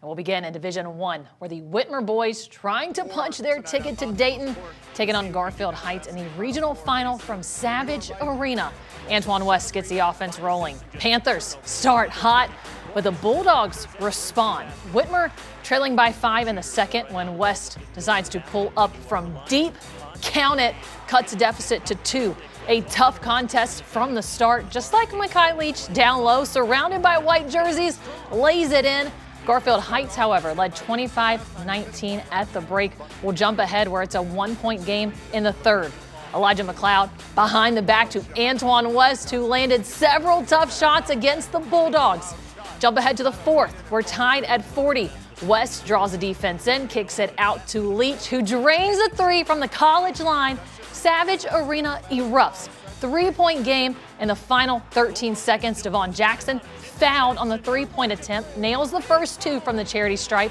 And we'll begin in Division I, where the Whitmer boys trying to punch their ticket to Dayton, taking on Garfield Heights in the regional final from Savage Arena. Antoine West gets the offense rolling. Panthers start hot, but the Bulldogs respond. Whitmer trailing by 5 in the second when West decides to pull up from deep. Count it, cuts a deficit to 2. A tough contest from the start, just like Makai Leach down low, surrounded by white jerseys, lays it in. Garfield Heights, however, led 25-19 at the break. Will jump ahead where it's a 1-point game in the third. Elijah McLeod behind the back to Antoine West, who landed several tough shots against the Bulldogs. Jump ahead to the fourth. We're tied at 40. West draws the defense in, kicks it out to Leach, who drains a 3 from the college line. Savage Arena erupts. 3-point game in the final 13 seconds. Devon Jackson fouled on the 3-point attempt, nails the first 2 from the charity stripe,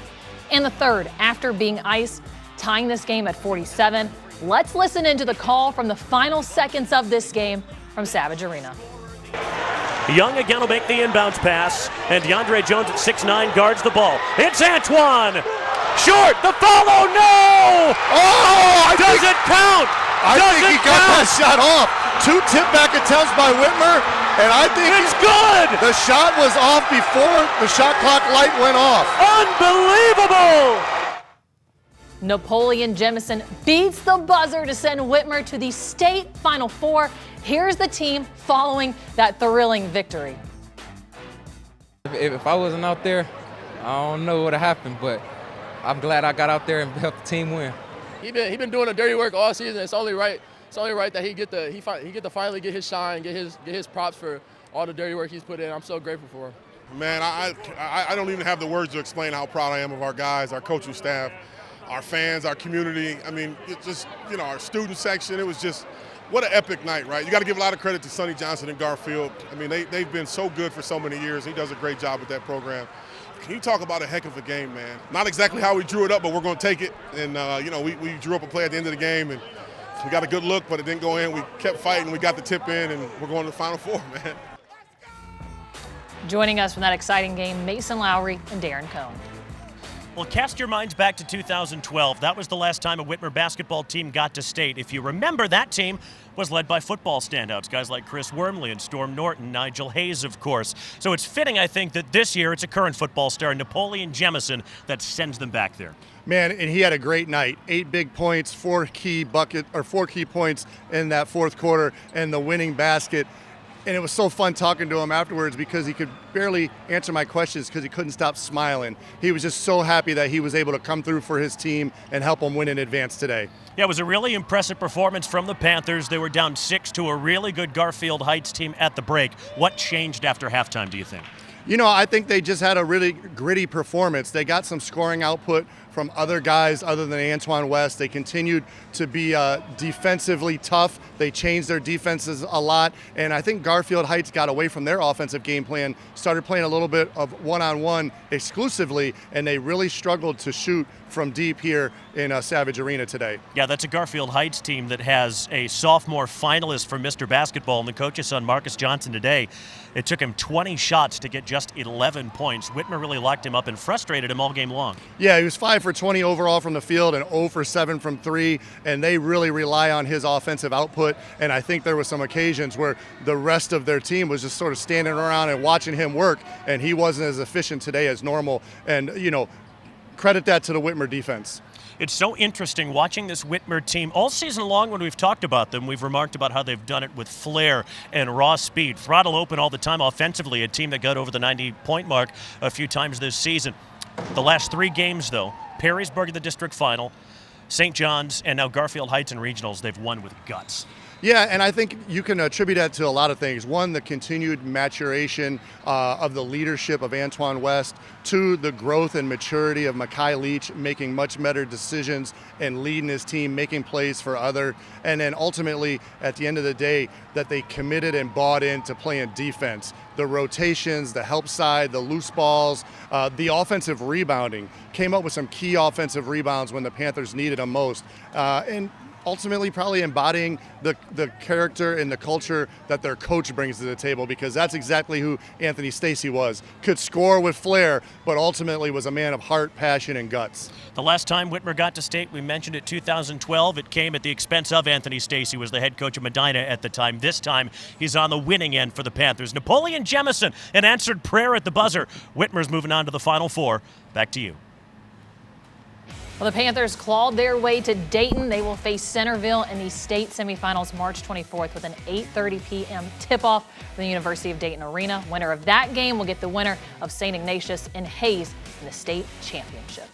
and the third after being iced, tying this game at 47. Let's listen into the call from the final seconds of this game from Savage Arena. Young again will make the inbounds pass, and DeAndre Jones at 6'9" guards the ball. It's Antoine! Short! The follow! No! Oh! Does it count? I think he got that shot off. 2 tip-back attempts by Whitmer, and I think it's good! The shot was off before the shot clock light went off. Unbelievable! Napoleon Jemison beats the buzzer to send Whitmer to the state Final Four. Here's the team following that thrilling victory. If I wasn't out there, I don't know what would have happened, but I'm glad I got out there and helped the team win. He been doing the dirty work all season. It's only right that he get to finally get his shine, get his props for all the dirty work he's put in. I'm so grateful for him. Man, I don't even have the words to explain how proud I am of our guys, our coaching staff, our fans, our community. I mean, it just, our student section. It was just, what an epic night, right? You got to give a lot of credit to Sonny Johnson and Garfield. I mean, they've been so good for so many years. He does a great job with that program. Can you talk about a heck of a game, man? Not exactly how we drew it up, but we're going to take it. And, we drew up a play at the end of the game, and we got a good look, but it didn't go in. We kept fighting. We got the tip in, and we're going to the Final Four, man. Joining us from that exciting game, Mason Lowry and Darren Cohn. Well, cast your minds back to 2012. That was the last time a Whitmer basketball team got to state. If you remember, that team was led by football standouts, guys like Chris Wormley and Storm Norton, Nigel Hayes, of course. So it's fitting, I think, that this year it's a current football star, Napoleon Jemison, that sends them back there. Man, and he had a great night. 8 big points, 4 key points in that fourth quarter, and the winning basket. And it was so fun talking to him afterwards because he could barely answer my questions because he couldn't stop smiling. He was just so happy that he was able to come through for his team and help them win in advance today. Yeah, it was a really impressive performance from the Panthers. They were down 6 to a really good Garfield Heights team at the break. What changed after halftime, do you think? I think they just had a really gritty performance. They got some scoring output from other guys other than Antoine West. They continued to be defensively tough. They changed their defenses a lot, and I think Garfield Heights got away from their offensive game plan, started playing a little bit of one-on-one exclusively, and they really struggled to shoot from deep here in Savage Arena today. Yeah, that's a Garfield Heights team that has a sophomore finalist for Mr. Basketball, and the coach's son, Marcus Johnson, today. It took him 20 shots to get just 11 points. Whitmer really locked him up and frustrated him all game long. Yeah, he was 5 for 20 overall from the field and 0 for 7 from 3, and they really rely on his offensive output, and I think there were some occasions where the rest of their team was just sort of standing around and watching him work, and he wasn't as efficient today as normal, and, credit that to the Whitmer defense. It's so interesting watching this Whitmer team all season long. When we've talked about them, we've remarked about how they've done it with flair and raw speed. Throttle open all the time offensively, a team that got over the 90-point mark a few times this season. The last 3 games, though, Perrysburg in the district final, St. John's, and now Garfield Heights in regionals, they've won with guts. Yeah, and I think you can attribute that to a lot of things. 1, the continued maturation of the leadership of Antoine West. 2, the growth and maturity of Makai Leach, making much better decisions and leading his team, making plays for other. And then ultimately, at the end of the day, that they committed and bought into playing defense. The rotations, the help side, the loose balls, the offensive rebounding. Came up with some key offensive rebounds when the Panthers needed them most. And ultimately probably embodying the character and the culture that their coach brings to the table, because that's exactly who Anthony Stacey was. Could score with flair, but ultimately was a man of heart, passion, and guts. The last time Whitmer got to state, we mentioned it, 2012. It came at the expense of Anthony Stacey, was the head coach of Medina at the time. This time, he's on the winning end for the Panthers. Napoleon Jemison, an answered prayer at the buzzer. Whitmer's moving on to the Final Four. Back to you. Well, the Panthers clawed their way to Dayton. They will face Centerville in the state semifinals March 24th with an 8:30 p.m. tip-off from the University of Dayton Arena. Winner of that game will get the winner of St. Ignatius and Hayes in the state championship.